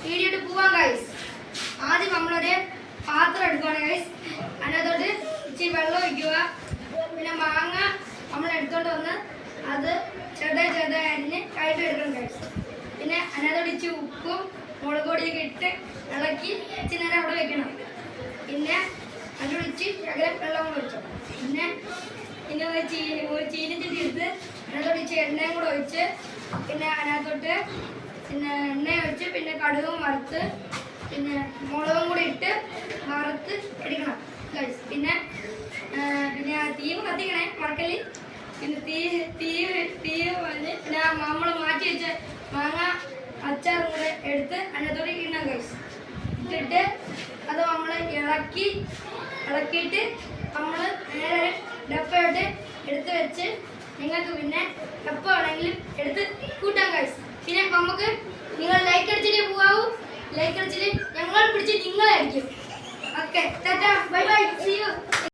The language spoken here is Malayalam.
വീഡിയോട്ട് പോവാം ഗൈസ്. ആദ്യം നമ്മളൊരു പാത്രം എടുക്കുകയാണ് ഗൈസ്. അതിനകത്തോട്ട് ഇച്ചിരി വെള്ളം ഒഴിക്കുക. പിന്നെ മാങ്ങ നമ്മൾ എടുത്തോണ്ട് വന്ന് അത് ചെറുതായി അരിഞ്ഞ് കയറ്റി എടുക്കണം ഗൈസ്. പിന്നെ അതിനകത്തോട്ട് ഇച്ചിരി ഉപ്പും മുളക് പൊടിയൊക്കെ ഇട്ട് ഇളക്കി ഇച്ചിരി നേരം അവിടെ വെക്കണം. പിന്നെ അതിനോട് ഇച്ചിരി ശകലം വെള്ളം കൂടെ ഒഴിച്ചു. പിന്നെ ഒരു ചീനച്ചട്ടി എടുത്ത് അതിനകത്തോട്ട് ഇച്ചിരി എണ്ണയും കൂടെ ഒഴിച്ച് പിന്നെ അതിനകത്തോട്ട് പിന്നെ എണ്ണ ഒഴിച്ച് പിന്നെ കടുകും വറുത്ത് പിന്നെ മുളകും കൂടി ഇട്ട് വറുത്ത് എടുക്കണം ഗൈസ്. പിന്നെ തീം കത്തിക്കണേ മറക്കല്. പിന്നെ തീ വന്ന് പിന്നെ നമ്മൾ മാറ്റി വെച്ച മാങ്ങ അച്ചാറും കൂടെ എടുത്ത് അതിനകത്തോട്ട് ഇടണം ഗൈസ്. ഇട്ടിട്ട് അത് നമ്മൾ ഇളക്കിയിട്ട് നമ്മൾ നേരെ ഡപ്പയോട്ട് എടുത്ത് വെച്ച് നിങ്ങൾക്ക് പിന്നെ എപ്പോൾ വേണമെങ്കിലും എടുത്ത് കൂട്ടാം ഗൈസ്. പിന്നെ നമുക്ക് നിങ്ങൾ ലൈക്ക് അടിച്ചിട്ടേ പോകാവൂ. ലൈക്ക് അടിച്ചിട്ട് ഞങ്ങൾ പിടിച്ച് നിങ്ങളായിരിക്കും. Okay, tata, bye bye, see U.